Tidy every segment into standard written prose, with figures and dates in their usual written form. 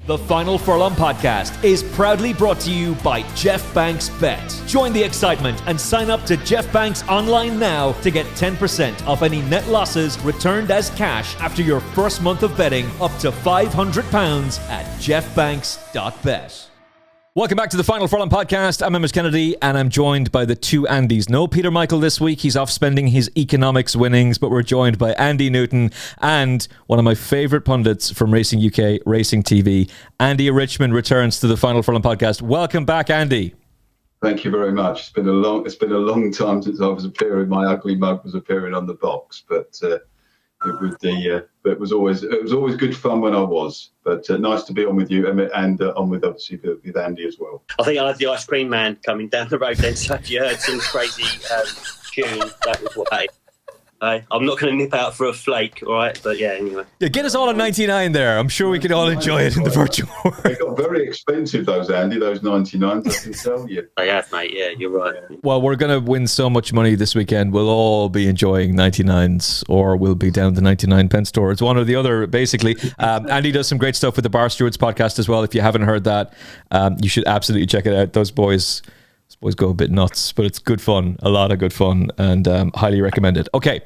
The Final Furlong podcast is proudly brought to you by Jeff Banks Bet. Join the excitement and sign up to Jeff Banks online now to get 10% off any net losses returned as cash after your first month of betting up to £500 at jeffbanks.bet. Welcome back to the Final Furlong podcast. I'm Emmet Kennedy and I'm joined by the two Andys. No Peter Michael this week. He's off spending his economics winnings, but we're joined by Andy Newton and one of my favourite pundits from Racing UK, Racing TV. Andy Richmond returns to the Final Furlong podcast. Welcome back, Andy. Thank you very much. It's been a long time since I was appearing. My ugly mug was appearing on the box, but it was always good fun when I was. But nice to be on with you, Emmet, and on with obviously with Andy as well. I think I had the ice cream man coming down the road then, so if you heard some crazy tune, that was what I'm not going to nip out for a flake, all right? But yeah, anyway. Yeah, get us all at 99 there. I'm sure we can all enjoy it in the virtual world. They got very expensive, those, Andy, those 99s, I can tell you. They have, mate. Yeah, you're right. Well, we're going to win so much money this weekend. We'll all be enjoying 99s, or we'll be down the 99 pence store. It's one or the other, basically. Andy does some great stuff with the Bar Stewards podcast as well. If you haven't heard that, you should absolutely check it out. Those boys go a bit nuts, but it's good fun, a lot of good fun, and highly recommended. Okay,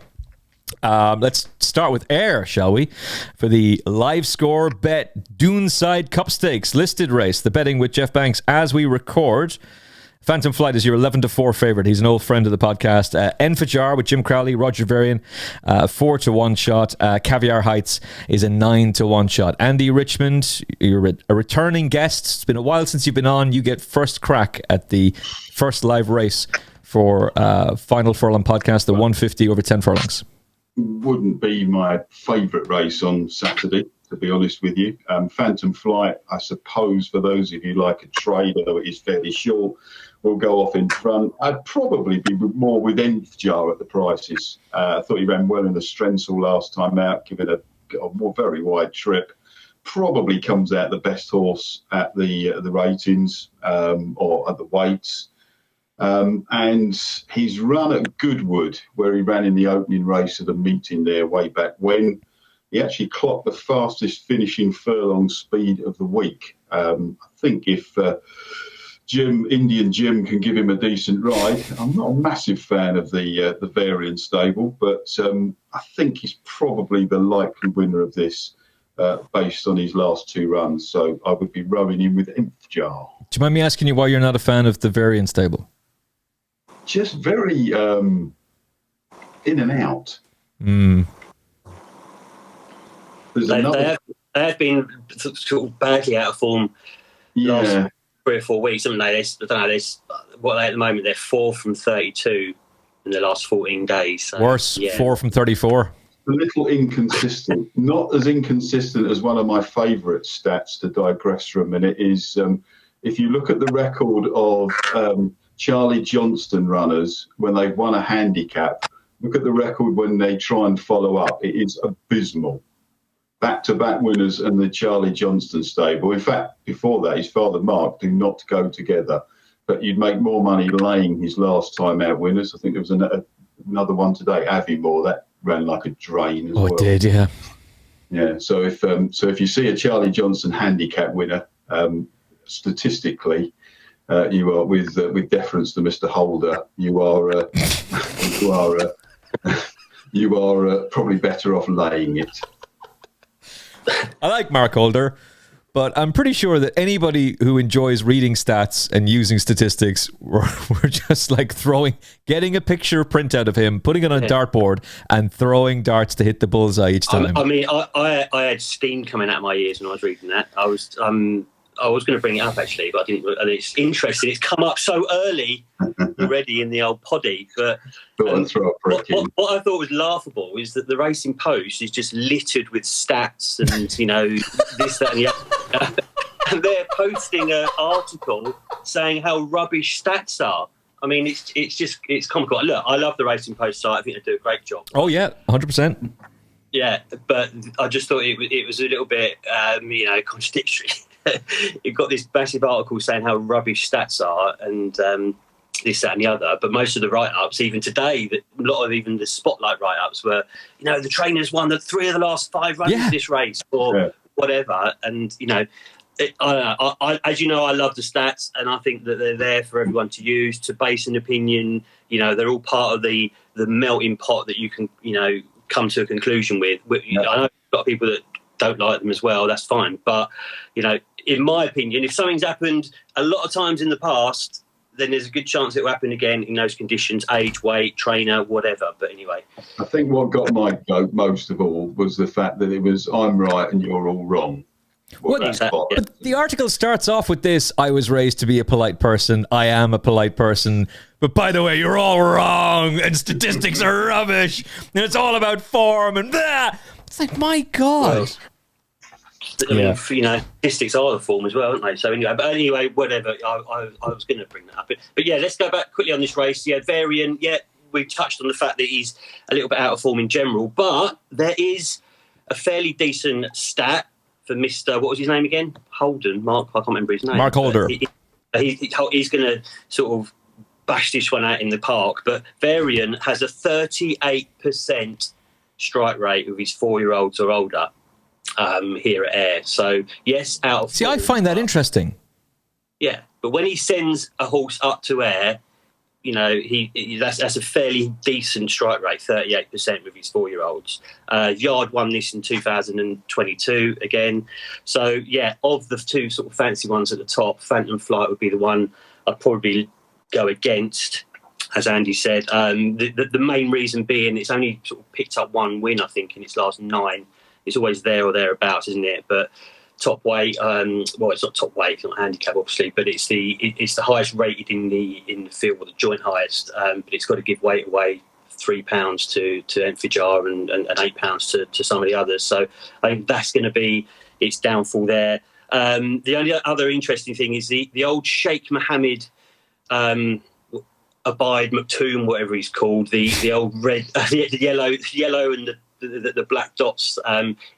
let's start with Ayr, shall we? For the live score bet Doonside Cup Stakes listed race, the betting with Jeff Banks as we record. Phantom Flight is your 11-4 favourite. He's an old friend of the podcast. Enfajar with Jim Crowley, Roger Varian, 4-1 shot. Caviar Heights is a 9-1 shot. Andy Richmond, you're a returning guest. It's been a while since you've been on. You get first crack at the first live race for Final Furlong podcast, the 150 over 10 furlongs. Wouldn't be my favourite race on Saturday, to be honest with you. Phantom Flight, I suppose, for those of you like a trader, though it is fairly short, will go off in front. I'd probably be more with Enfajar at the prices. I thought he ran well in the Strensel last time out, given a very wide trip. Probably comes out the best horse at the ratings or at the weights. And he's run at Goodwood, where he ran in the opening race of the meeting there way back when. He actually clocked the fastest finishing furlong speed of the week. I think if Indian Jim can give him a decent ride, I'm not a massive fan of the Varian stable, but I think he's probably the likely winner of this based on his last two runs. So I would be rowing in with Enfajar. Do you mind me asking you why you're not a fan of the Varian stable? Just very in and out. They have been sort of badly out of form last 3 or 4 weeks, haven't they? I don't know. At the moment, they're 4 from 32 in the last 14 days. So, worse, 4 from 34. A little inconsistent. Not as inconsistent as one of my favourite stats, to digress for a minute, is if you look at the record of Charlie Johnston runners when they've won a handicap, look at the record when they try and follow up. It is abysmal. Back-to-back winners and the Charlie Johnston stable. In fact, before that, his father Mark do not go together. But you'd make more money laying his last time out winners. I think there was another one today, Aviemore, that ran like a drain as well. Oh, it did, yeah. Yeah, so if you see a Charlie Johnston handicap winner, statistically, you are with deference to Mr. Holder, you are probably better off laying it. I like Mark Holder, but I'm pretty sure that anybody who enjoys reading stats and using statistics were just like getting a picture printout of him, putting it on a dartboard and throwing darts to hit the bullseye each time. I mean, I had steam coming out of my ears when I was reading that. I was going to bring it up actually, but I didn't. And it's interesting. It's come up so early already in the old poddy. But what I thought was laughable is that the Racing Post is just littered with stats and this, that, and the other. And they're posting an article saying how rubbish stats are. I mean, it's comical. Look, I love the Racing Post site. I think they do a great job. Oh yeah, 100%. Yeah, but I just thought it was a little bit contradictory. You've got this massive article saying how rubbish stats are and this, that and the other. But most of the write-ups, even today, a lot of even the spotlight write-ups were, the trainers won the 3 of the last 5 runs of this race or whatever. And, I don't know. As you know, I love the stats, and I think that they're there for everyone to use to base an opinion. You know, they're all part of the melting pot that you can, you know, come to a conclusion with. I know a lot of people that don't like them as well. That's fine, but you know, in my opinion, if something's happened a lot of times in the past, then there's a good chance it will happen again in those conditions: age, weight, trainer, whatever. But anyway, I think what got my goat most of all was the fact that it was I'm right and you're all wrong. But the article starts off with this: I was raised to be a polite person. I am a polite person. But by the way, you're all wrong, and statistics are rubbish, and it's all about form and that. It's like, my God. Well, I mean, you know, statistics are the form as well, aren't they? So anyway, whatever. I was going to bring that up, but yeah, let's go back quickly on this race. Yeah, Varian. Yeah, we touched on the fact that he's a little bit out of form in general, but there is a fairly decent stat for Mr. What was his name again? Holden. Mark. I can't remember his name. Mark Holder. He's going to sort of bash this one out in the park. But Varian has a 38% strike rate with his 4-year-olds or older here at Ayr. So yes, out of. See, I find that interesting. Yeah, but when he sends a horse up to Ayr, you know, that's a fairly decent strike rate, 38% with his 4-year-olds. Yard won this in 2022 again. So, yeah, of the two sort of fancy ones at the top, Phantom Flight would be the one I'd probably go against, as Andy said. The main reason being it's only sort of picked up one win, I think, in its last 9. It's always there or thereabouts, isn't it? But top weight, well, it's not top weight, it's not handicap, obviously, but it's the highest rated in the field, or the joint highest. But it's got to give weight away, £3 to Enfijar and £8 to some of the others. So I think that's going to be its downfall there. The only other interesting thing is the old Sheikh Mohammed Abide Maktoum, whatever he's called, the old red, the yellow and the black dots.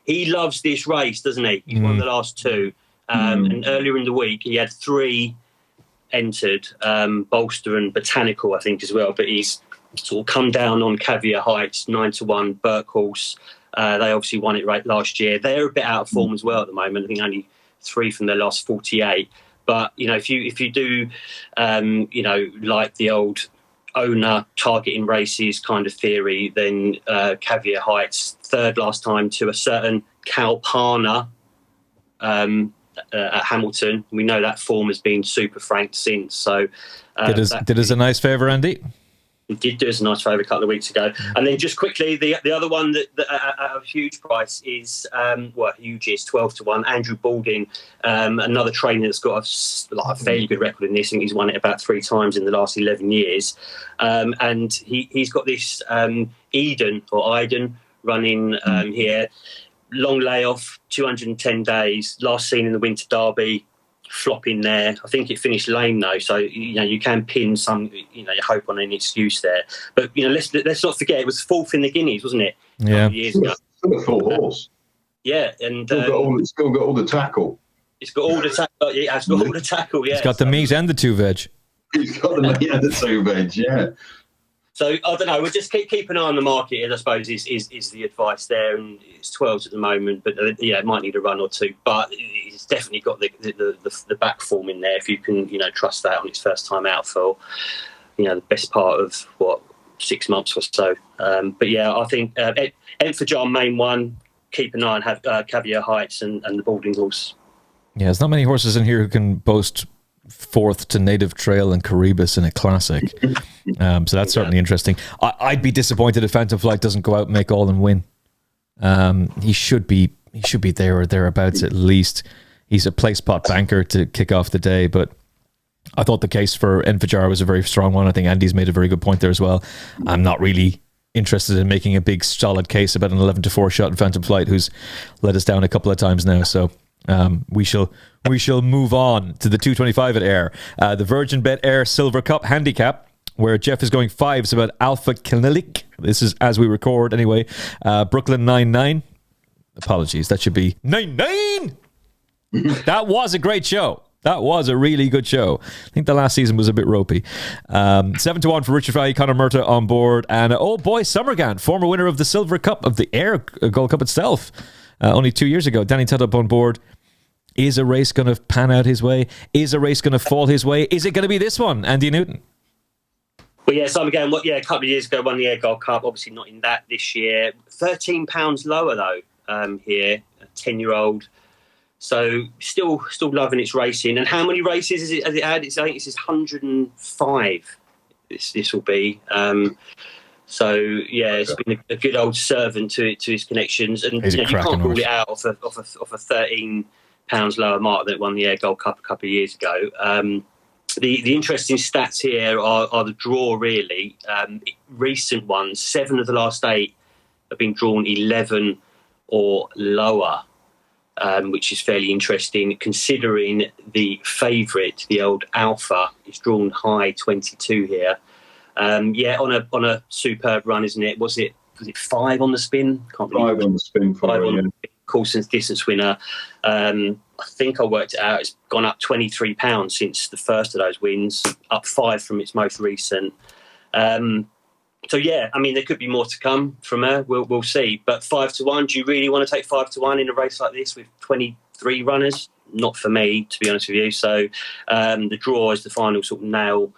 He loves this race, doesn't he? He's won the last 2. And earlier in the week, he had 3 entered, Bolster and Botanical, I think, as well. But he's sort of come down on Caviar Heights, 9-1, Burke Horse. They obviously won it right last year. They're a bit out of form as well at the moment. I think only 3 from their last 48. But, you know, if you do, you know, like the old owner targeting races kind of theory, then Caviar Heights, 3rd last time to a certain Kalpana at Hamilton. We know that form has been super franked since. So did us a nice favour, Andy. He did do us a nice favour a couple of weeks ago. And then just quickly, the other one that at a huge price is, huge is 12-1, Andrew Balding, another trainer that's got a fairly good record in this. I think he's won it about 3 times in the last 11 years. And he's got this Eden running here. Long layoff, 210 days, last seen in the Winter Derby. Flop in there. I think it finished lame though, so you know you can pin some, you know, your hope on an excuse there. But you know, let's not forget it was 4th in the Guineas, wasn't it? Yeah, years ago. Still a full horse. Yeah, and it's still got all the tackle. It's got all the tackle. It has got all the tackle. Yeah, it's got the meat and the 2 veg. It's got the meat and the 2 veg. Yeah. So I don't know. We'll just keep an eye on the market, I suppose, is the advice there. And it's 12s at the moment, but yeah, it might need a run or 2. But it's definitely got the back form in there. If you can, you know, trust that on its first time out for, you know, the best part of 6 months or so. But yeah, I think Enfijar main one. Keep an eye on Caviar Heights and the Balding Horse. Yeah, there's not many horses in here who can boast 4th to Native Trail and Caribus in a classic. So that's certainly interesting. I'd be disappointed if Phantom Flight doesn't go out and make all and win. He should be there or thereabouts at least. He's a place pot banker to kick off the day, but I thought the case for Enfijar was a very strong one. I think Andy's made a very good point there as well. I'm not really interested in making a big solid case about an 11-4 shot in Phantom Flight, who's let us down a couple of times now. So we shall move on to the 225 at Ayr. The Virgin Bet Ayr Silver Cup Handicap, where Jeff is going 5s about Alpha Kennedy. This is as we record anyway. Brooklyn 9-9. Apologies, that should be 9-9. That was a great show. That was a really good show. I think the last season was a bit ropey. 7-1 for Richard Fahey, Conor Murtagh on board, and old boy Summergan, former winner of the Silver Cup of the Ayr Gold Cup itself, only 2 years ago. Danny Tudhope on board. Is a race going to pan out his way? Is a race going to fall his way? Is it going to be this one, Andy Newton? Well, yeah, so again, a couple of years ago, won the Ayr Gold Cup. Obviously, not in that this year. £13 lower though here, a 10-year-old. So still loving its racing. And how many races has it had? I think it's 105. This will be. So yeah, it's been a good old servant to his connections, and you can't rule it out off a £13 lower mark that won the Ayr Gold Cup a couple of years ago. The interesting stats here are the draw, really. Recent ones, 7 of the last 8 have been drawn 11 or lower, which is fairly interesting considering the favourite, the old Alpha, is drawn high 22 here. On a superb run, isn't it? Was it 5 on the spin? Can't believe 5 on the spin for 5 on the course and distance winner. I think I worked it out. It's gone up £23 since the first of those wins, up 5 from its most recent. So yeah, I mean, there could be more to come from her. We'll see. But 5-1. Do you really want to take 5-1 in a race like this with 23 runners? Not for me, to be honest with you. So the draw is the final sort of nail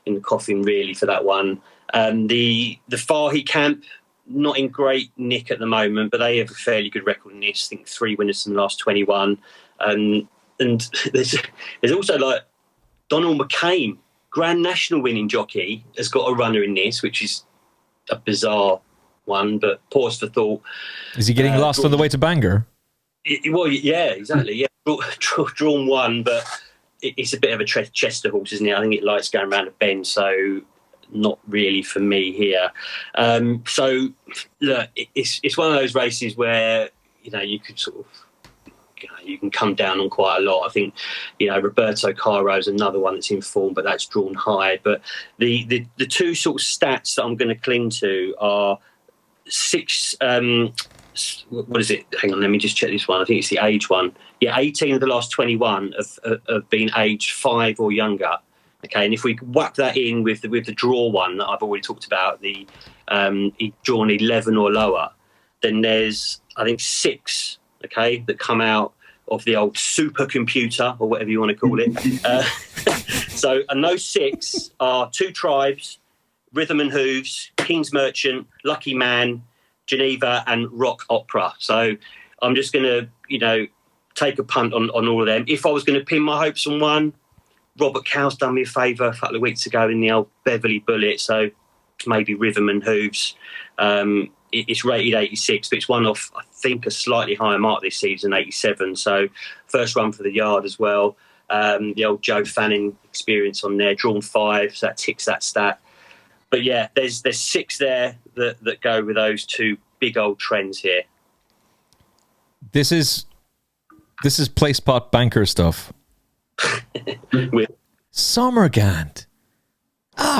in the coffin, really, for that one. The Fahey camp, not in great nick at the moment, but they have a fairly good record in this. I think 3 winners in the last 21. And there's also like Donald McCain, Grand National winning jockey, has got a runner in this, which is a bizarre one, but pause for thought. Is he getting lost on the way to Bangor? Well, yeah, exactly. Yeah, drawn 1, but it's a bit of a Chester horse, isn't it? I think it likes going around a bend, so not really for me here. So look, it's one of those races where you could sort of you can come down on quite a lot. I think Roberto Caro is another one that's in form, but that's drawn high. But the two sort of stats that I'm going to cling to are 6. What is it? Hang on, let me just check this one. I think it's the age one. Yeah, 18 of the last 21 have been aged 5 or younger. Okay, and if we whack that in with the draw one that I've already talked about, the drawn 11 or lower, then there's, I think, 6, okay, that come out of the old supercomputer, or whatever you want to call it. And those 6 are 2 Tribes, Rhythm and Hooves, King's Merchant, Lucky Man, Geneva, and Rock Opera. So I'm just going to, take a punt on all of them. If I was going to pin my hopes on one, Robert Cow's done me a favour a couple of weeks ago in the old Beverly Bullet, so maybe Rhythm and Hooves. It's rated 86, but it's won off, I think, a slightly higher mark this season, 87. So first run for the yard as well. The old Joe Fanning experience on there, drawn 5, so that ticks that stat. But yeah, there's 6 there that go with those 2 big old trends here. This is place pot banker stuff. Sommergand.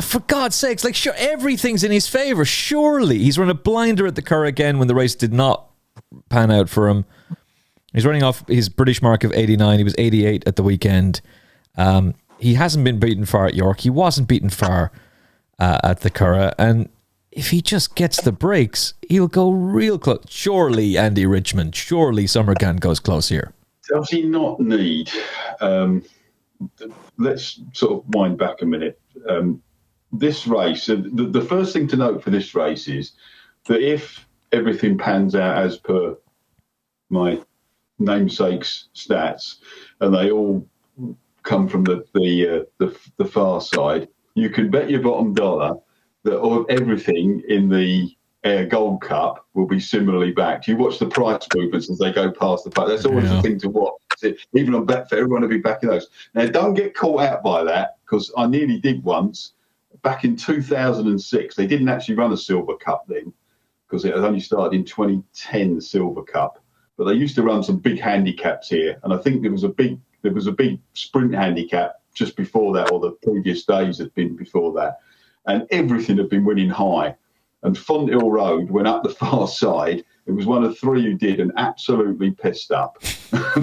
For God's sakes, sure, everything's in his favour. Surely he's run a blinder at the Curragh again when the race did not pan out for him. He's running off his British mark of 89. He was 88 at the weekend. He hasn't been beaten far at York. He wasn't beaten far at the Curragh. And if he just gets the breaks, he'll go real close. Surely, Andy Richmond. Surely Sommergand goes close here. Does he not need... let's sort of wind back a minute. This race, the first thing to note for this race is that if everything pans out as per my namesake's stats, and they all come from the far side, you can bet your bottom dollar that all everything in the Ayr Gold Cup will be similarly backed. You watch the price movements as they go past the back. That's always the thing to watch. Even on Betfair, everyone will be backing those. Now, don't get caught out by that, because I nearly did once. Back in 2006, they didn't actually run a Silver Cup then, because it had only started in 2010, the Silver Cup. But they used to run some big handicaps here, and I think there was a big sprint handicap just before that, or the previous days had been before that, and everything had been winning high. And Fonthill Road went up the far side. It was one of 3 who did, and absolutely pissed up.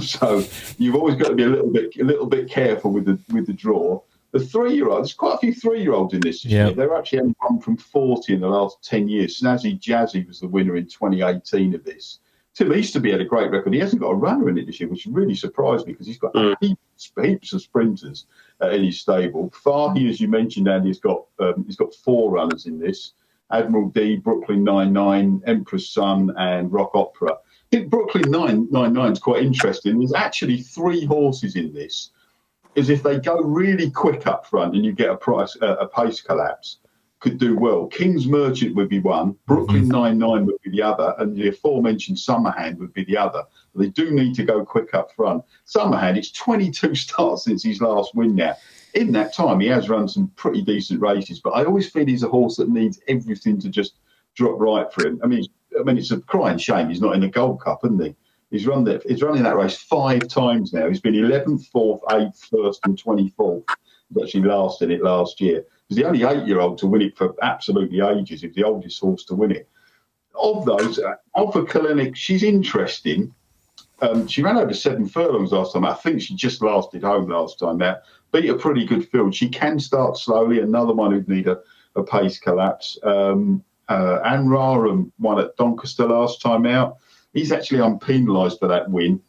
So you've always got to be a little bit careful with the draw. The 3-year-olds, there's quite a few 3-year-olds in this year. They're actually having one from 40 in the last 10 years. Snazzy Jazzy was the winner in 2018 of this. Tim Easterby had a great record. He hasn't got a runner in it this year, which really surprised me because he's got heaps of sprinters in his stable. Farhi, as you mentioned, Andy, he's got 4 runners in this. Admiral D, Brooklyn 99, Emperor's Son, and Rock Opera. I think Brooklyn 999 is quite interesting. There's actually 3 horses in this. Is if they go really quick up front and you get a pace collapse, could do well. King's Merchant would be one, Brooklyn 99 would be the other, and the aforementioned Summerhand would be the other. They do need to go quick up front. Summerhand, it's 22 starts since his last win now. In that time, he has run some pretty decent races, but I always feel he's a horse that needs everything to just drop right for him. I mean, it's a crying shame he's not in the Gold Cup, isn't he? He's running that race 5 times now. He's been 11th, 4th, 8th, 1st, and 24th. He actually last in it last year. He's the only 8-year-old to win it for absolutely ages. He's the oldest horse to win it. Of those, Alpha Kalenic, she's interesting. She ran over 7 furlongs last time. I think she just lasted home last time out. Beat a pretty good field. She can start slowly. Another one who'd need a pace collapse. Anrarum won at Doncaster last time out. He's actually unpenalised for that win.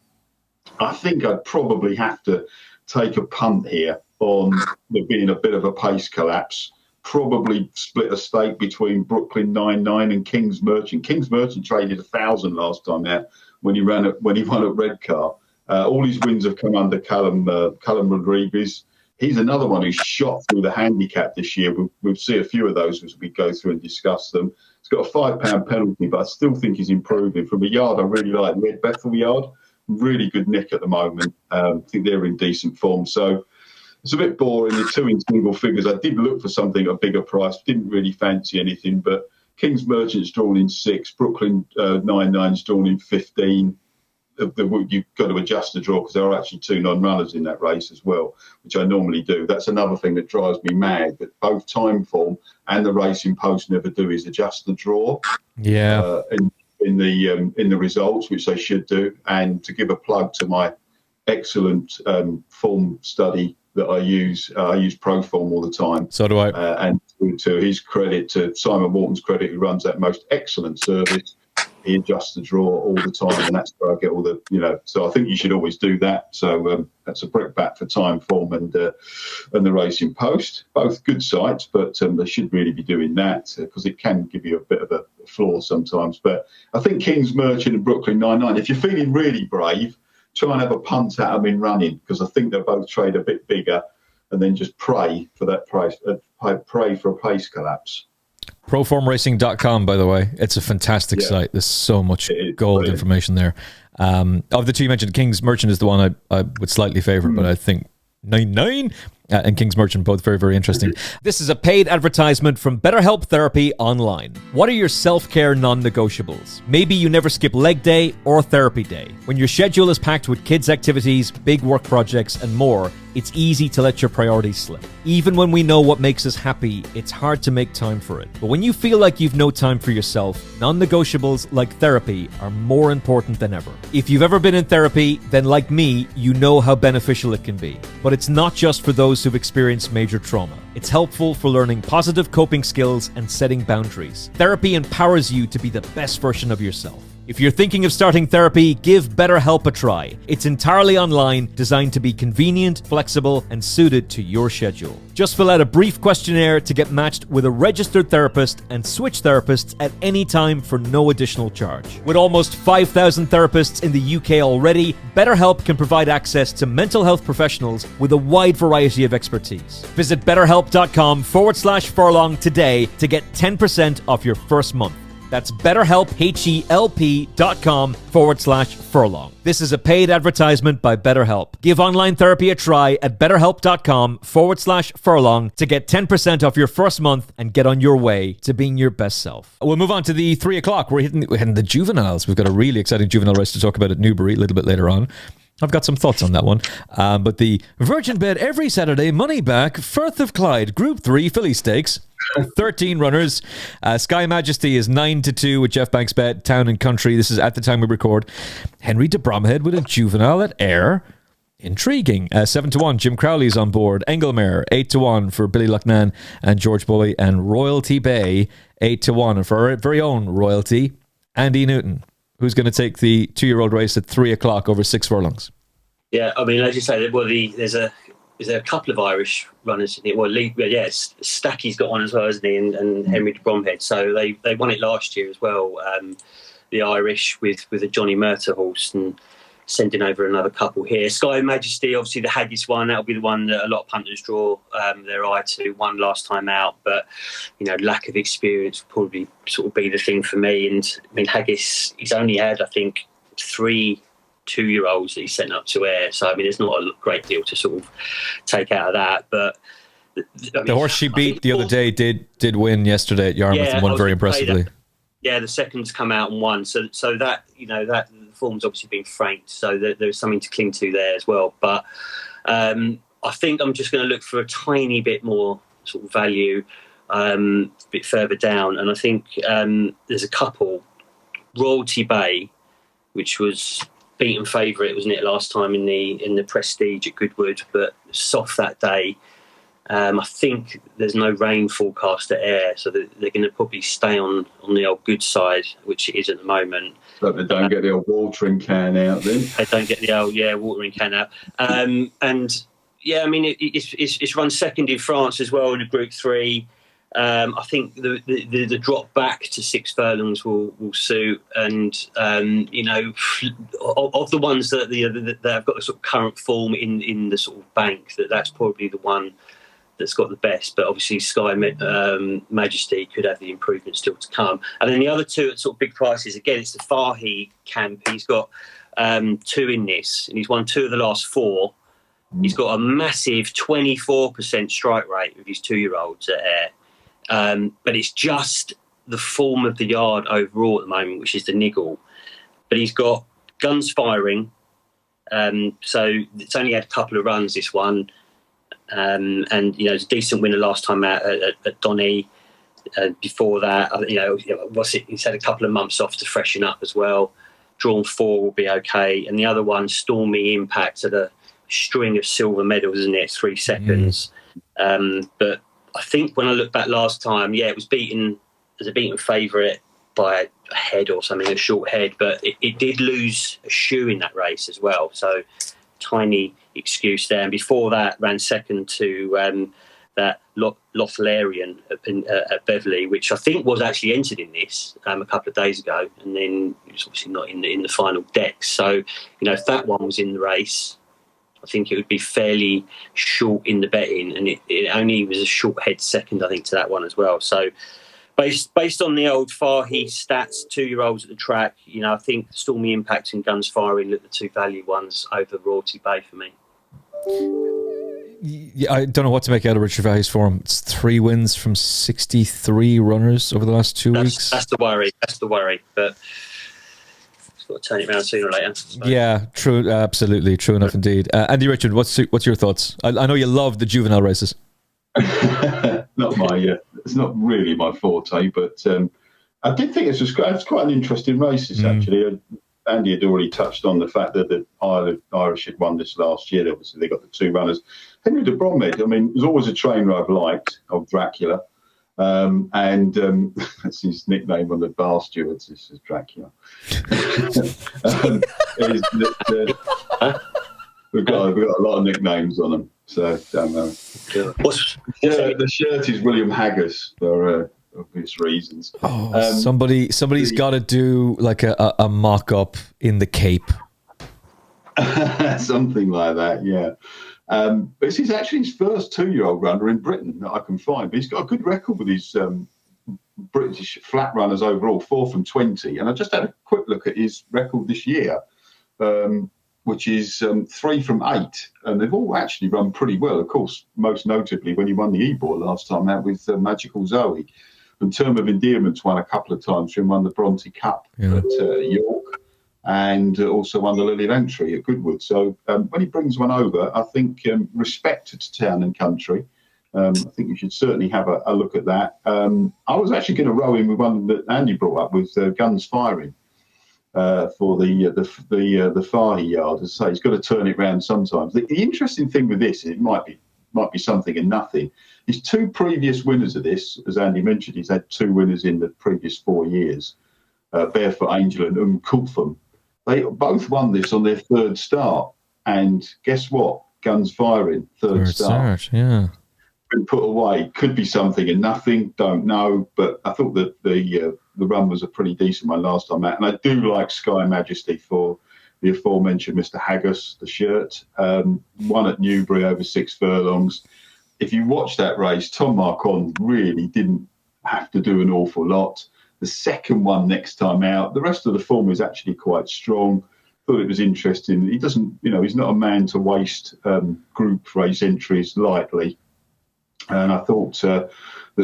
I think I'd probably have to take a punt here on there being a bit of a pace collapse. Probably split a stake between Brooklyn 99 and King's Merchant. King's Merchant traded 1,000 last time out when he won at Redcar. All his wins have come under Callum Rodriguez. He's another one who's shot through the handicap this year. We'll see a few of those as we go through and discuss them. He's got a £5 penalty, but I still think he's improving. From a yard, I really like Red Bethel yard. Really good nick at the moment. I think they're in decent form. So it's a bit boring. The 2 in single figures. I did look for something at a bigger price. Didn't really fancy anything, but King's Merchant's drawn in 6. Brooklyn 99's drawn in 15. You've got to adjust the draw because there are actually 2 non-runners in that race as well, which I normally do. That's another thing that drives me mad, that both time form and the racing post never do, is adjust the draw. Yeah. In the results, which they should do. And to give a plug to my excellent form study that I use Proform all the time. So do I. And to his credit, to Simon Morton's credit, who runs that most excellent service, he adjusts the draw all the time, and that's where I get all the, so I think you should always do that. So that's a brickbat for time form and the Racing Post. Both good sites, but they should really be doing that because it can give you a bit of a flaw sometimes. But I think King's Merchant and Brooklyn 99, if you're feeling really brave, try and have a punt at them in running, because I think they'll both trade a bit bigger, and then just pray for that price, pray for a pace collapse. Proformracing.com, by the way. It's a fantastic site. There's so much gold information there. Of the 2 you mentioned, King's Merchant is the one I would slightly favour, but I think 99 and King's Merchant, both very, very interesting. This is a paid advertisement from BetterHelp Therapy Online. What are your self-care non-negotiables? Maybe you never skip leg day or therapy day. When your schedule is packed with kids' activities, big work projects, and more, it's easy to let your priorities slip. Even when we know what makes us happy, it's hard to make time for it. But when you feel like you've no time for yourself, non-negotiables like therapy are more important than ever. If you've ever been in therapy, then like me, you know how beneficial it can be. But it's not just for those who've experienced major trauma. It's helpful for learning positive coping skills and setting boundaries. Therapy empowers you to be the best version of yourself. If you're thinking of starting therapy, give BetterHelp a try. It's entirely online, designed to be convenient, flexible, and suited to your schedule. Just fill out a brief questionnaire to get matched with a registered therapist and switch therapists at any time for no additional charge. With almost 5,000 therapists in the UK already, BetterHelp can provide access to mental health professionals with a wide variety of expertise. Visit betterhelp.com/furlong today to get 10% off your first month. That's BetterHelp, HELP.com/furlong. This is a paid advertisement by BetterHelp. Give online therapy a try at betterhelp.com/furlong to get 10% off your first month and get on your way to being your best self. We'll move on to the 3 o'clock. We're hitting the juveniles. We've got a really exciting juvenile race to talk about at Newbury a little bit later on. I've got some thoughts on that one. But the Virgin Bet every Saturday, money back, Firth of Clyde, Group 3 Filly Stakes. 13 runners. Sky Majesty is 9-2 with Jeff Banks Bet, Town and Country. This is at the time we record. Henry de Bromhead with a juvenile at Ayr. Intriguing. 7-1, Jim Crowley's on board. Englemare, 8-1 for Billy Lucknan and George Bully. And Royalty Bay, 8-1. And for our very own Royalty, Andy Newton. who's going to take the 2-year-old race at 3:00 over 6 furlongs? Yeah, I mean, as you say, there's a couple of Irish runners in it. Well, Stacky's got one as well, hasn't he? And Henry de Bromhead. So they won it last year as well. The Irish with a Johnny Murtagh horse, and sending over another couple here. Sky Majesty, obviously the Haggis one, that'll be the one that a lot of punters draw their eye to. Won last time out, but lack of experience will probably sort of be the thing for me. And I mean, Haggis, he's only had, I think, 3 2-year-olds that he sent up to Ayr. So, I mean, there's not a great deal to sort of take out of that. But the horse she beat the other day did win yesterday at Yarmouth and won very impressively. Yeah, the second's come out and won. So that, that the form's obviously been franked. So there's something to cling to there as well. But I think I'm just going to look for a tiny bit more sort of value a bit further down. And I think there's a couple. Royalty Bay, which was beaten favourite, wasn't it, last time in the Prestige at Goodwood, but soft that day. I think there's no rain forecast at Ayr, so they're going to probably stay on the old good side, which it is at the moment. But they don't get the old watering can out then. They don't get the old watering can out. And yeah, I mean it's run second in France as well in a Group 3. I think the drop back to 6 furlongs will suit, and of the ones that have got the sort of current form in the sort of bank, that's probably the one that's got the best. But obviously Sky Majesty could have the improvement still to come. And then the other two at sort of big prices, again, it's the Fahy camp. He's got 2 in this, and he's won 2 of the last 4. He's got a massive 24% strike rate with his 2-year-olds at Ayr. But it's just the form of the yard overall at the moment, which is the niggle. But he's got guns firing, so it's only had a couple of runs, this one. And it's a decent winner last time out at Donny. Before that, he's had a couple of months off to freshen up as well. Drawn 4 will be okay. And the other one, Stormy Impact, had a string of silver medals, isn't it? 3 seconds. But I think when I look back last time, it was beaten as a beaten favourite by a head or something, a short head, but it did lose a shoe in that race as well. So tiny excuse there. And before that, ran second to that Lothlarian at Beverley, which I think was actually entered in this a couple of days ago, and then it was obviously not in the final deck. So if that one was in the race, I think it would be fairly short in the betting, and it only was a short head second, I think, to that one as well. So based on the old Fahy stats, 2-year-olds at the track, I think Stormy Impact and Guns Firing look the 2 value ones over Royalty Bay for me. Yeah, I don't know what to make out of Richard Fahy's form. It's 3 wins from 63 runners over the last 2 weeks. That's the worry. But got to turn it around sooner or later. Yeah, true, absolutely, true enough indeed. Andy Richmond, what's your thoughts? I know you love the juvenile races. It's not really my forte, but I did think it's quite an interesting race. Actually, Andy had already touched on the fact that the Irish had won this last year. Obviously, they got the 2 runners. Henry de Bromhead, I mean, was always a trainer I've liked, old Dracula. And that's his nickname on the bar stewards. This is Dracula. We've got a lot of nicknames on them, so don't know. The shirt is William Haggis for obvious reasons. Somebody's got to do like a mock-up in the Cape, something like that. Yeah. But this is actually his first 2-year-old runner in Britain that I can find. But he's got a good record with his British flat runners overall, 4 from 20. And I just had a quick look at his record this year, which is 3 from 8. And they've all actually run pretty well, of course, most notably when he won the Ebor last time out with Magical Zoe. And Term of Endearment's won a couple of times and won the Bronte Cup at York. And also won the Lily of Entry at Goodwood. So when he brings one over, I think respect to Town and Country. I think you should certainly have a look at that. I was actually going to row in with one that Andy brought up with Guns Firing for the Fahy yard. As I say, he's got to turn it round sometimes. The interesting thing with this, it might be something and nothing. His 2 previous winners of this, as Andy mentioned, he's had 2 winners in the previous 4 years. Barefoot Angel and Coultham. They both won this on their third start. And guess what? Guns firing, third start. Yeah. Been put away. Could be something and nothing. Don't know. But I thought that the run was a pretty decent one last time out. And I do like Sky Majesty for the aforementioned Mr. Haggis, the shirt. Won at Newbury over 6 furlongs. If you watch that race, Tom Marquand really didn't have to do an awful lot. The second one next time out, the rest of the form is actually quite strong. Thought it was interesting. He doesn't, he's not a man to waste group race entries lightly. And I thought that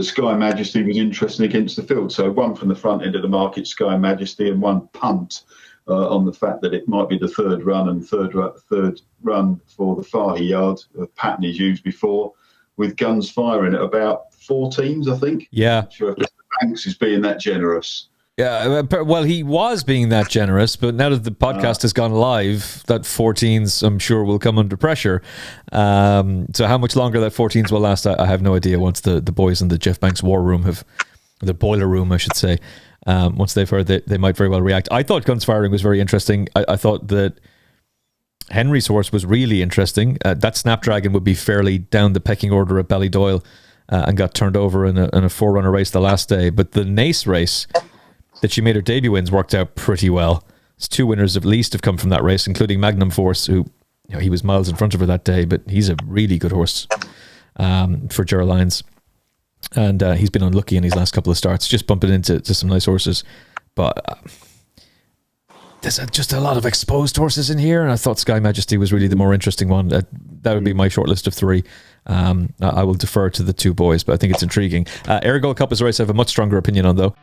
Sky Majesty was interesting against the field. So one from the front end of the market, Sky Majesty, and one punt on the fact that it might be the third run and third run for the Fahy yard pattern he's used before, with guns firing at about 4 teams, I think. Yeah. I'm not sure if Mr. Banks is being that generous. Yeah, well, he was being that generous, but now that the podcast has gone live, that 14s, I'm sure, will come under pressure. So how much longer that 14s will last, I have no idea. Once the boys in the Jeff Banks war room the boiler room, I should say, once they've heard that, they might very well react. I thought guns firing was very interesting. I thought that Henry's horse was really interesting. That Snapdragon would be fairly down the pecking order at Ballydoyle and got turned over in a 4-runner race the last day. But the Nace race that she made her debut wins worked out pretty well. There's 2 winners at least have come from that race, including Magnum Force, who he was miles in front of her that day, but he's a really good horse for Geraldines. And he's been unlucky in his last couple of starts, just bumping into some nice horses. But there's just a lot of exposed horses in here, and I thought Sky Majesty was really the more interesting one. That would be my short list of 3. I will defer to the 2 boys, but I think it's intriguing. Ayr Gold Cup is a race I have a much stronger opinion on, though.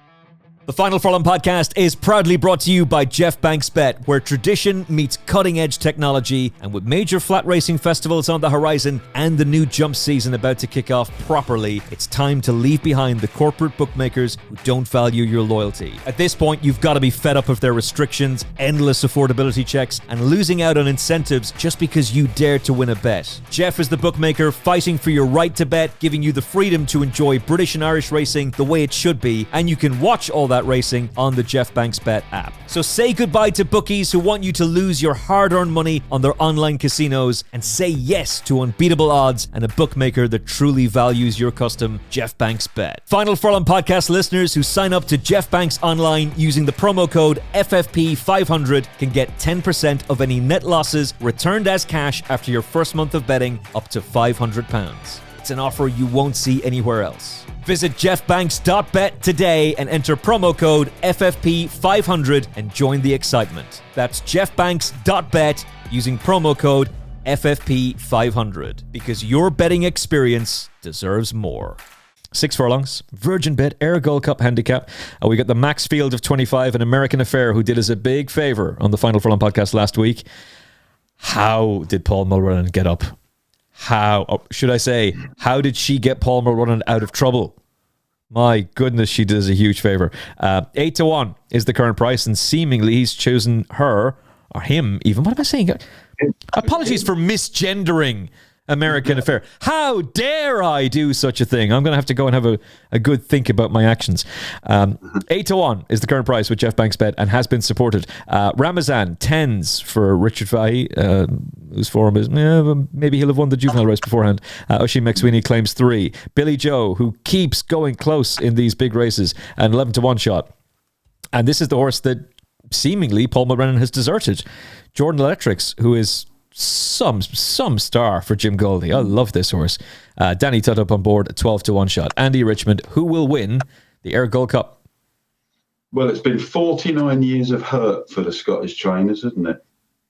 The Final Furlong podcast is proudly brought to you by Jeff Banks Bet, where tradition meets cutting-edge technology, and with major flat racing festivals on the horizon and the new jump season about to kick off properly, it's time to leave behind the corporate bookmakers who don't value your loyalty. At this point, you've got to be fed up of their restrictions, endless affordability checks, and losing out on incentives just because you dare to win a bet. Jeff is the bookmaker fighting for your right to bet, giving you the freedom to enjoy British and Irish racing the way it should be, and you can watch all that racing on the Jeff Banks Bet app. So say goodbye to bookies who want you to lose your hard-earned money on their online casinos, and say yes to unbeatable odds and a bookmaker that truly values your custom, Jeff Banks Bet. Final Furlong podcast listeners who sign up to Jeff Banks online using the promo code FFP500 can get 10% of any net losses returned as cash after your first month of betting, up to £500. It's an offer you won't see anywhere else. Visit jeffbanks.bet today and enter promo code FFP500 and join the excitement. That's jeffbanks.bet using promo code FFP500, because your betting experience deserves more. 6 furlongs, Virgin Bet, Ayr Gold Cup handicap. We got the Max Field of 25, an American Affair, who did us a big favour on the Final Furlong podcast last week. How did Paul Mulrennan get up? How did she get Paul Mulrennan out of trouble? My goodness, she does a huge favour. 8-1 is the current price, and seemingly he's chosen her, or him even. What am I saying? Apologies for misgendering American Affair. How dare I do such a thing? I'm going to have to go and have a good think about my actions. 8-1 is the current price with Jeff Banks Bet and has been supported. Ramazan, 10s for Richard Fahy, whose form is, maybe he'll have won the juvenile race beforehand. Oisin McSweeney claims 3. Billy Joe, who keeps going close in these big races, an 11-1 shot. And this is the horse that seemingly Paul Mulrennan has deserted. Jordan Electrics, who is some star for Jim Goldie. I love this horse. Danny Tutt up on board, a 12-1 shot. Andy Richmond, who will win the Ayr Gold Cup? Well, it's been 49 years of hurt for the Scottish trainers, isn't it?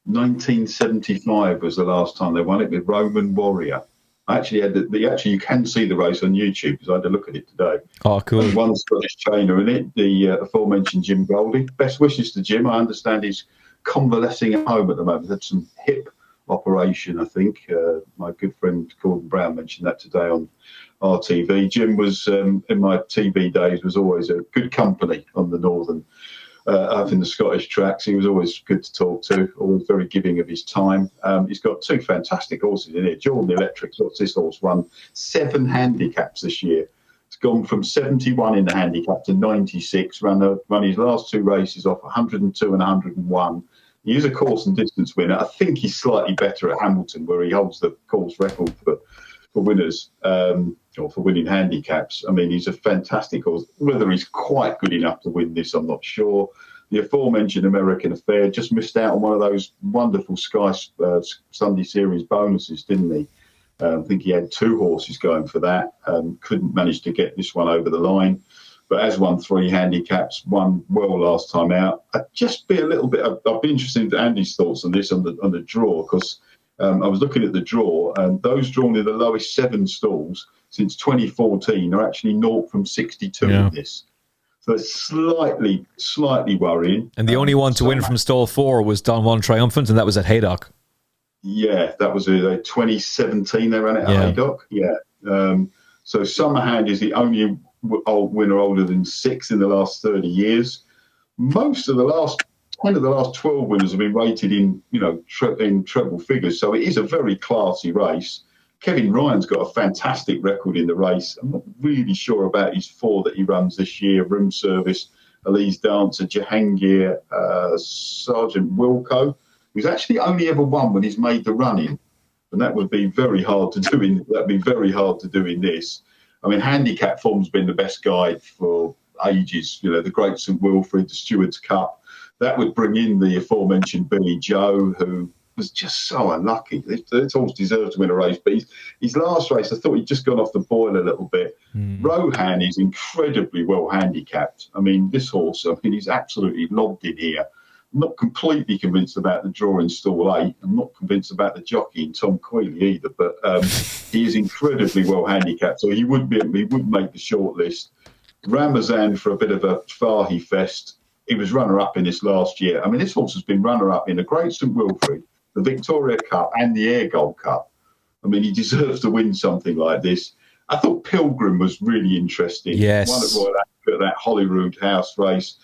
1975 was the last time they won it with Roman Warrior. I actually had you can see the race on YouTube because I had a look at it today. Oh, cool. There's one Scottish trainer in it, the aforementioned Jim Goldie. Best wishes to Jim. I understand he's convalescing at home at the moment. Had some hip operation, I think. My good friend Gordon Brown mentioned that today on RTV. Jim was, in my TV days, was always a good company on the northern, up in the Scottish tracks. He was always good to talk to, always very giving of his time. He's got 2 fantastic horses in here. Jordan Electric, what's this horse, won 7 handicaps this year. It's gone from 71 in the handicap to 96. Run his last 2 races off 102 and 101. He is a course and distance winner. I think he's slightly better at Hamilton, where he holds the course record for winners, or for winning handicaps. I mean, he's a fantastic horse. Whether he's quite good enough to win this, I'm not sure. The aforementioned American Affair just missed out on one of those wonderful Sky Sunday Series bonuses, didn't he? I think he had 2 horses going for that. Couldn't manage to get this one over the line, but has won 3 handicaps, won well last time out. I'd just be a little bit. I'd be interested in Andy's thoughts on this on the draw, because I was looking at the draw, and those drawn in the lowest 7 stalls since 2014 are actually 0 from 62 in this. So it's slightly worrying. And the only one to win from stall 4 was Don Juan Triumphant, and that was at Haydock. Yeah, that was 2017 they ran it at Haydock. Yeah. So Summerhand is the only winner older than 6 in the last 30 years. Most of the last 10 of the last 12 winners have been rated in, in treble figures. So it is a very classy race. Kevin Ryan's got a fantastic record in the race. I'm not really sure about his 4 that he runs this year. Room Service, Elise Dancer, Jahangir, Sergeant Wilco, who's actually only ever won when he's made the run-in. And that would be very hard to do in this. I mean, handicap form's been the best guide for ages. The Great St Wilfrid, the Stewards Cup. That would bring in the aforementioned Billy Joe, who was just so unlucky. This horse deserves to win a race, but his last race, I thought he'd just gone off the boil a little bit. Rohan is incredibly well handicapped. I mean, this horse, he's absolutely lobbed in here. I'm not completely convinced about the draw in stall 8. I'm not convinced about the jockey in Tom Quealy either, but he is incredibly well handicapped, so he would make the short list. Ramazan for a bit of a Fahy fest. He was runner-up in this last year. I mean, this horse has been runner-up in the Great St Wilfrid, the Victoria Cup, and the Ayr Gold Cup. I mean, he deserves to win something like this. I thought Pilgrim was really interesting. Yes. Won at Royal Ascot, that Holyrood House race.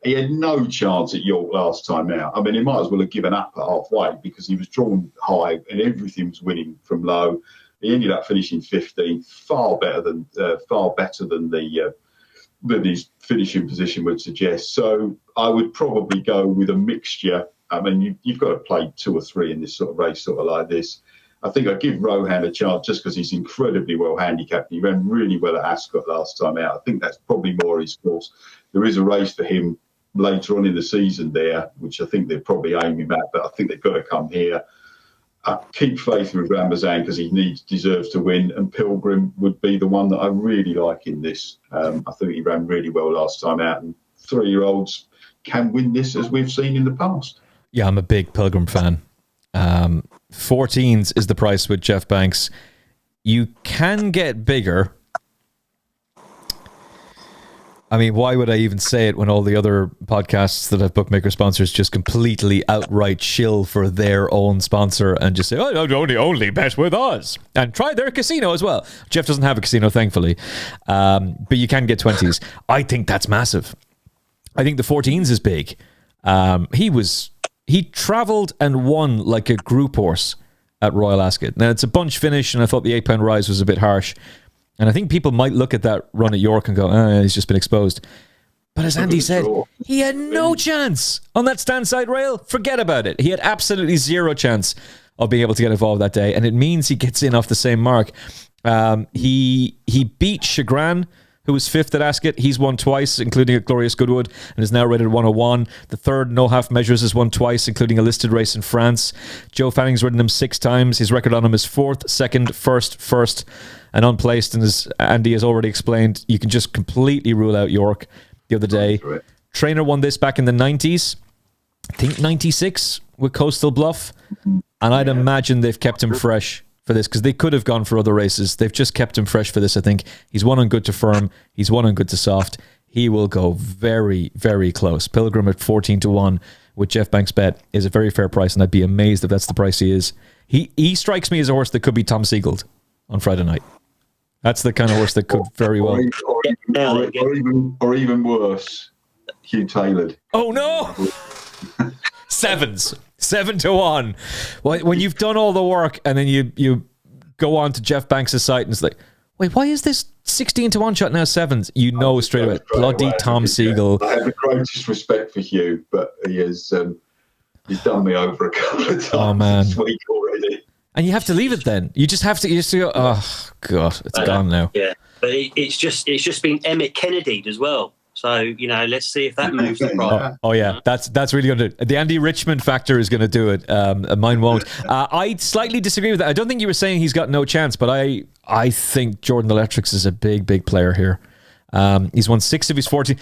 He had no chance at York last time out. I mean, he might as well have given up at halfway, because he was drawn high and everything was winning from low. He ended up finishing 15th, far better than his finishing position would suggest. So I would probably go with a mixture. I mean, you've got to play 2 or 3 in this sort of race, sort of like this. I think I'd give Rohan a chance just because he's incredibly well handicapped. He ran really well at Ascot last time out. I think that's probably more his course. There is a race for him later on in the season there, which I think they're probably aiming at, but I think they've got to come here. I keep faith with Ramazan because he deserves to win, and Pilgrim would be the one that I really like in this. I think he ran really well last time out, and 3-year-olds can win this as we've seen in the past. Yeah, I'm a big Pilgrim fan. 14s is the price with Jeff Banks. You can get bigger. I mean, why would I even say it when all the other podcasts that have bookmaker sponsors just completely outright shill for their own sponsor and just say, oh, only bet with us and try their casino as well. Jeff doesn't have a casino, thankfully, but you can get 20s. I think that's massive. I think the 14s is big. He travelled and won like a group horse at Royal Ascot. Now, it's a bunch finish, and I thought the £8 rise was a bit harsh. And I think people might look at that run at York and go, he's just been exposed. But as Andy said, he had no chance on that stand side rail. Forget about it. He had absolutely zero chance of being able to get involved that day. And it means he gets in off the same mark. He beat Chagrin, who was 5th at Ascot. He's won twice, including at Glorious Goodwood, and is now rated 101. The third, No Half Measures, has won twice, including a listed race in France. Joe Fanning's ridden him 6 times. His record on him is 4th, 2nd, 1st, and unplaced. And as Andy has already explained, you can just completely rule out York the other day. Right. Trainer won this back in the 90s. I think 96 with Coastal Bluff. And I'd imagine they've kept him fresh for this, because they could have gone for other races. They've just kept him fresh for this, I think. He's won on good to firm. He's won on good to soft. He will go very, very close. Pilgrim at 14-1 with Jeff Banks bet is a very fair price, and I'd be amazed if that's the price he is. He strikes me as a horse that could be Tom Siegeled on Friday night. That's the kind of horse that could very well... Or even worse, Hugh Taylored. Oh, no! 7s. 7-1. Well, when you've done all the work and then you go on to Jeff Banks' site and it's like, wait, why is this 16 to 1 shot now 7s? You know straight away. Bloody Tom Siegel. I have the greatest respect for Hugh, but he has he's done me over a couple of times this week already. And you have to leave it then. You just have to go, oh, God, it's gone now. Yeah, but it's just been Emmet Kennedy as well. So, you know, let's see if that moves the price. Oh, yeah, that's really good. The Andy Richmond factor is going to do it. Mine won't. I slightly disagree with that. I don't think you were saying he's got no chance, but I think Jordan Electrics is a big player here. He's won 6 of his 40.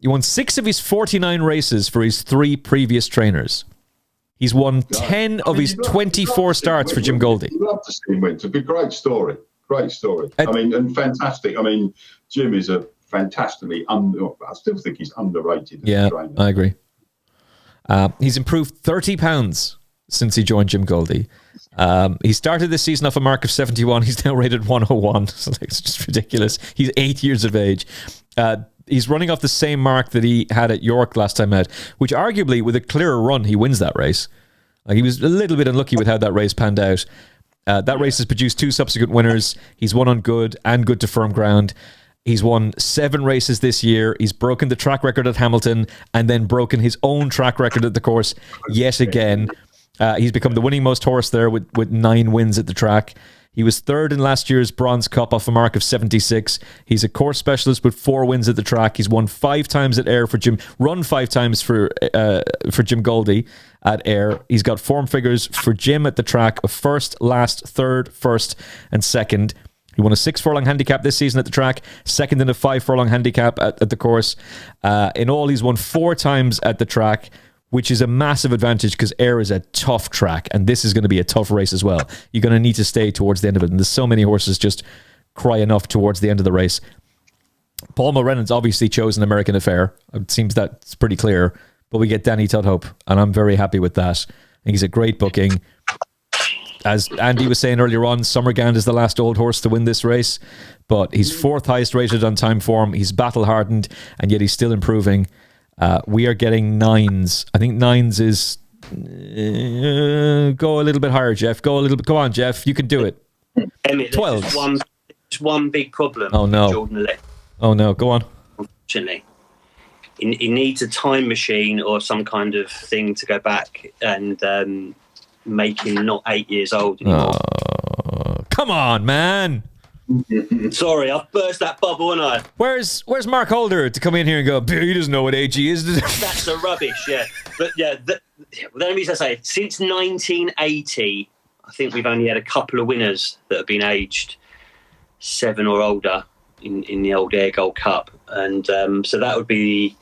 He won 6 of his 49 races for his 3 previous trainers. He's won 10 of his 24 starts for Jim Goldie. I'd love to see him win. It's a great story. Great story. And fantastic. I mean, Jim is a fantastically I still think he's underrated. Yeah, I agree. He's improved 30 pounds since he joined Jim Goldie. He started this season off a mark of 71. He's now rated 101. It's just ridiculous. He's 8 years of age. He's running off the same mark that he had at York last time out, which arguably with a clearer run, he wins that race. He was a little bit unlucky with how that race panned out. That race has produced 2 subsequent winners. He's won on good and good to firm ground. He's won 7 races this year. He's broken the track record at Hamilton and then broken his own track record at the course yet again. He's become the winning most horse there with 9 wins at the track. He was 3rd in last year's Bronze Cup off a mark of 76. He's a course specialist with 4 wins at the track. He's won 5 times at Ayr for Jim, run 5 times for Jim Goldie at Ayr. He's got form figures for Jim at the track of 1st, last, 3rd, 1st, and 2nd. He won a 6 furlong handicap this season at the track, 2nd in a 5 furlong handicap at the course. In all, he's won 4 times at the track, which is a massive advantage because Ayr is a tough track, and this is going to be a tough race as well. You're going to need to stay towards the end of it, and there's so many horses just cry enough towards the end of the race. Paul Mulrennan's obviously chosen American Affair. It seems that's pretty clear, but we get Danny Tudhope, and I'm very happy with that. I think he's a great booking. As Andy was saying earlier on, Summergand is the last old horse to win this race, but he's 4th highest rated on time form. He's battle hardened, and yet he's still improving. We are getting 9s. I think 9s is go a little bit higher, Jeff. Go on, Jeff. You can do it. Emmet, 12. There's one big problem. Oh no. Jordan Electric. Oh no. Go on. Unfortunately, he needs a time machine or some kind of thing to go back and make him not 8 years old anymore. Oh, come on, man. Sorry, I've burst that bubble, haven't I? Where's Mark Holder to come in here and go, he doesn't know what age he is? That's the rubbish, yeah. But yeah, the only reason I say it, since 1980, I think we've only had a couple of winners that have been aged 7 or older in the old Ayr Gold Cup. And so that would be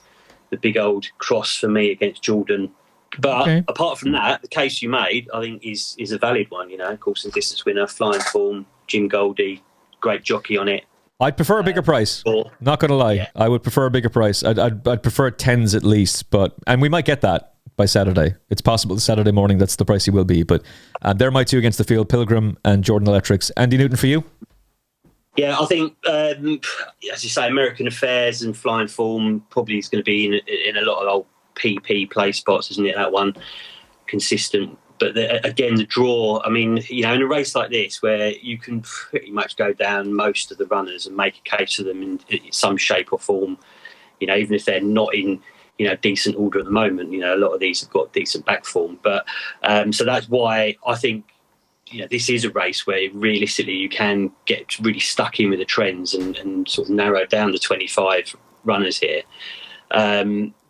the big old cross for me against Jordan. But apart from that, the case you made, I think, is a valid one. You know, of course, the distance winner, flying form, Jim Goldie, great jockey on it. I'd prefer a bigger price. Not going to lie. Yeah. I would prefer a bigger price. I'd prefer 10s at least, and we might get that by Saturday. It's possible Saturday morning that's the price he will be. But they're my 2 against the field, Pilgrim and Jordan Electrics. Andy Newton for you? Yeah, I think, as you say, American Affairs and Flying Form probably is going to be in a lot of old PP play spots, isn't it? That one consistent. But again, the draw, I mean, you know, in a race like this where you can pretty much go down most of the runners and make a case for them in some shape or form, you know, even if they're not in, you know, decent order at the moment, you know, a lot of these have got decent back form. But so that's why I think, you know, this is a race where realistically you can get really stuck in with the trends and sort of narrow down the 25 runners here.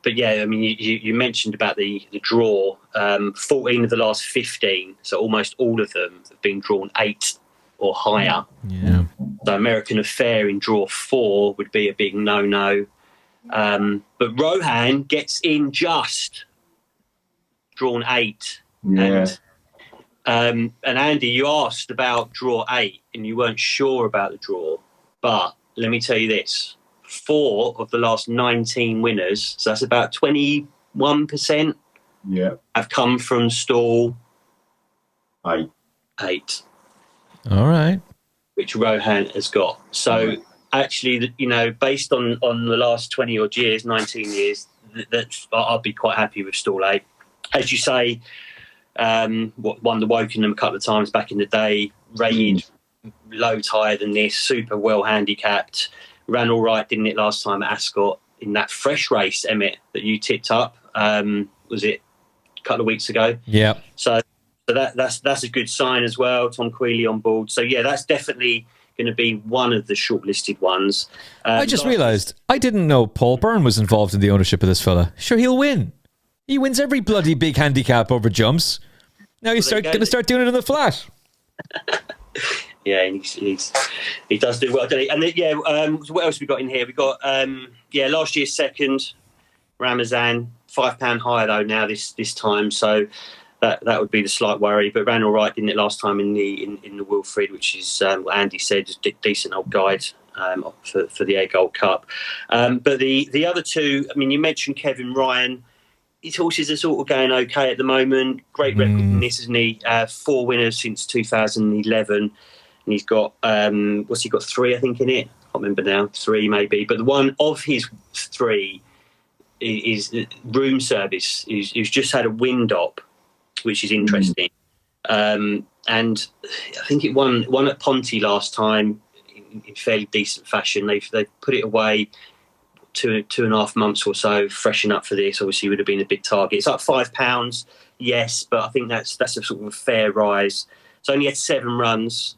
But yeah, I mean, you mentioned about the draw. 14 of the last 15, so almost all of them have been drawn 8 or higher. Yeah. So American Affair in draw 4 would be a big no-no. But Rohan gets in just drawn 8. Yeah. And Andy, you asked about draw 8 and you weren't sure about the draw. But let me tell you this. 4 of the last 19 winners, so that's about 21%, have come from stall 8. All right. Which Rohan has got. So actually, you know, based on the last 20 odd years, 19 years, I'll be quite happy with stall 8. As you say, won the Wokenham a couple of times back in the day, rated loads higher than this, super well handicapped. Ran all right, didn't it, last time at Ascot in that fresh race, Emmet, that you tipped up? Was it a couple of weeks ago? Yeah. So that's a good sign as well. Tom Queally on board. So yeah, that's definitely going to be one of the shortlisted ones. I just realised I didn't know Paul Byrne was involved in the ownership of this fella. Sure, he'll win. He wins every bloody big handicap over jumps. Now he's going to start doing it in the flat. Yeah, and he does do well, doesn't he? And then, what else we got in here? We got last year's second, Ramazan, £5 higher though now this time, so that would be the slight worry. But ran all right, didn't it, last time in the Wilfrid, which is what Andy said is a decent old guide for the Ayr Gold Cup. But the other two, I mean, you mentioned Kevin Ryan. His horses are sort of going okay at the moment. Great record in this, isn't he? 4 winners since 2011. And he's got, what's he got, 3, I think, in it? I can't remember now, 3 maybe. But the one of his 3 is Room Service, who's just had a wind up, which is interesting. And I think it won at Ponty last time in fairly decent fashion. They've put it away 2.5 months or so, freshen up for this. Obviously, would have been a big target. It's up £5, yes, but I think that's a sort of a fair rise. It's only had 7 runs.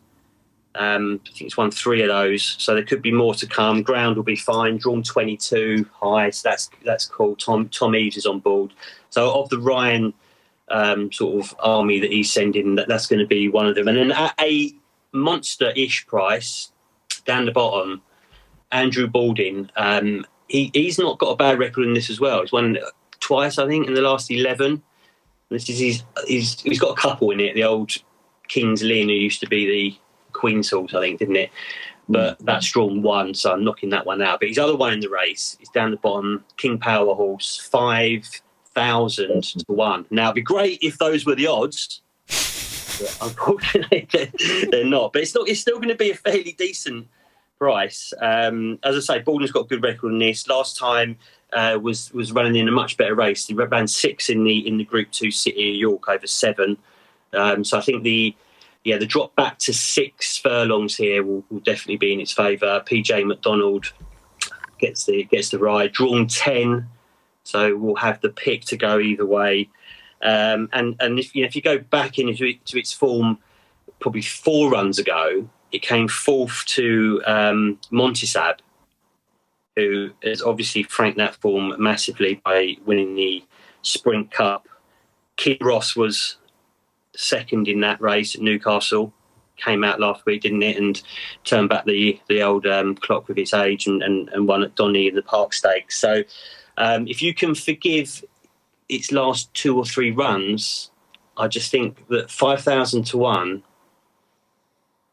I think it's won 3 of those, so there could be more to come. Ground will be fine. Drawn 22 high, so that's cool. Tom Eves is on board. So of the Ryan sort of army that he's sending, that's going to be one of them. And then at a monster-ish price down the bottom, Andrew Balding. He's not got a bad record in this as well. He's won twice, I think, in the last 11. This is he's got a couple in it. The old King's Lynn, who used to be the Queen's horse, I think, didn't it? But that's drawn 1, so I'm knocking that one out. But his other one in the race is down the bottom, King Power horse, 5,000 to 1. Now, it'd be great if those were the odds. But unfortunately, they're not. But it's still going to be a fairly decent price. As I say, Baldwin's got a good record in this. Last time was running in a much better race. He ran 6 in the Group 2 City of York over 7. So I think the drop back to 6 furlongs here will definitely be in its favour. PJ McDonald gets the ride. Drawn 10, so we'll have the pick to go either way. And if you go back into its form, probably 4 runs ago, it came 4th to Montisab, who has obviously franked that form massively by winning the Sprint Cup. Kid Ross was 2nd in that race at Newcastle. Came out last week, didn't it? And turned back the old clock with its age and won at Donny in the Park Stakes. So if you can forgive its last 2 or 3 runs, I just think that 5,000 to 1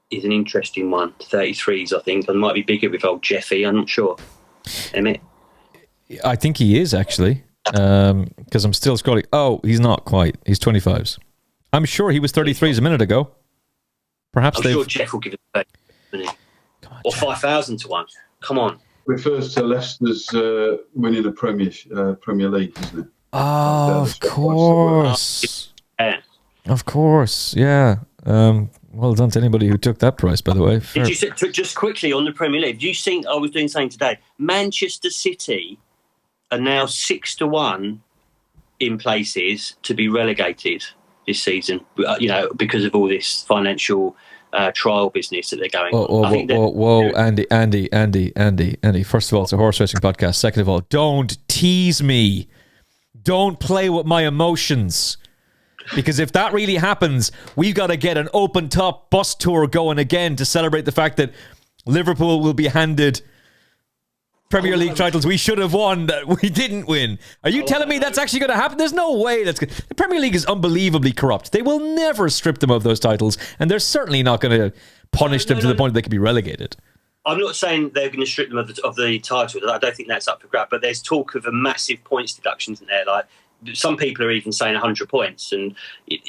is an interesting one. 33s, I think. And might be bigger with old Jeffy. I'm not sure. Emmet? I think he is, actually. Because I'm still scrolling. Oh, he's not quite. He's 25s. I'm sure he was 33s a minute ago. Perhaps I'm sure Jeff will give it a minute. Or 5,000 to 1. Come on. Refers to Leicester's winning the Premier League, isn't it? Oh, of course. Yeah. Of course, yeah. Well done to anybody who took that price, by the way. Did you see, just quickly on the Premier League, do you think, I was doing something today, Manchester City are now 6 to 1 in places to be relegated this season, because of all this financial trial business that they're going on. Whoa, Andy. First of all, it's a horse racing podcast. Second of all, don't tease me. Don't play with my emotions. Because if that really happens, we've got to get an open top bus tour going again to celebrate the fact that Liverpool will be handed Premier League titles we should have won that we didn't win. Are you telling me that's actually going to happen? There's no way that's good. The Premier League is unbelievably corrupt. They will never strip them of those titles, and they're certainly not going to punish them to the point that they can be relegated. I'm not saying they're going to strip them of the title. I don't think that's up for grab. But there's talk of a massive points deductions in there. Like some people are even saying 100 points, and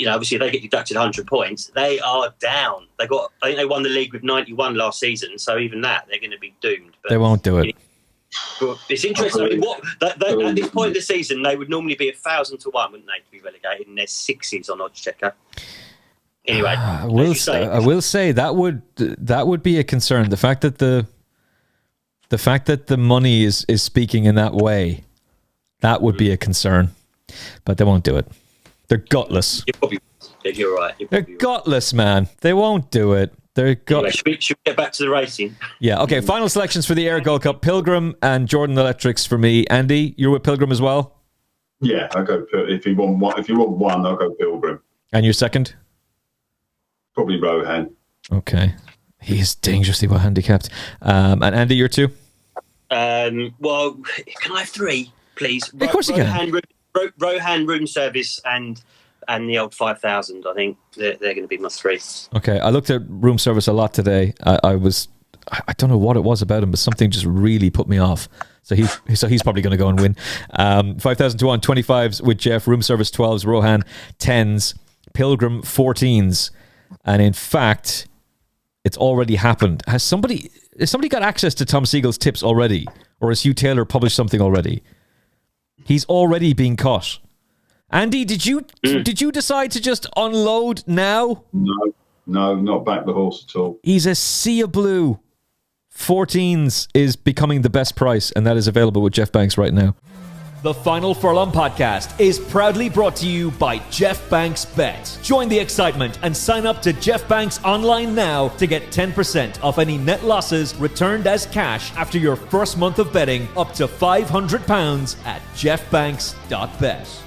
obviously if they get deducted 100 points, they are down. I think they won the league with 91 last season, so even that they're going to be doomed. But they won't do it. But it's interesting. I mean, at this point of the season, they would normally be 1,000 to 1, wouldn't they, to be relegated? And there's 6s on Oddschecker. Anyway, I will say that would be a concern. The fact that the money is speaking in that way, that would be a concern. But they won't do it. They're gutless. You're right. They're gutless, man. They won't do it. They're anyway, should we get back to the racing? Yeah. Okay. Final selections for the Ayr Gold Cup: Pilgrim and Jordan Electrics for me. Andy, you're with Pilgrim as well. Yeah, I go. If you want one, I'll go Pilgrim. And your second? Probably Rohan. Okay. He is dangerously well handicapped. And Andy, you're two? Well, can I have three, please? Of course you can. Rohan, room service, and the old 5,000. I think they're going to be my three. Okay. I looked at room service a lot today. I don't know what it was about him, but something just really put me off. So he's probably going to go and win. 5,000 to 1, 25s with Jeff, room service 12s, Rohan 10s, Pilgrim 14s. And in fact, it's already happened. Has somebody got access to Tom Siegel's tips already? Or has Hugh Taylor published something already? He's already been cut. Andy, did you decide to just unload now? No, not back the horse at all. He's a sea of blue. 14s is becoming the best price, and that is available with Jeff Banks right now. The Final Furlong podcast is proudly brought to you by Jeff Banks Bet. Join the excitement and sign up to Jeff Banks online now to get 10% off any net losses returned as cash after your first month of betting up to £500 at jeffbanks.bet.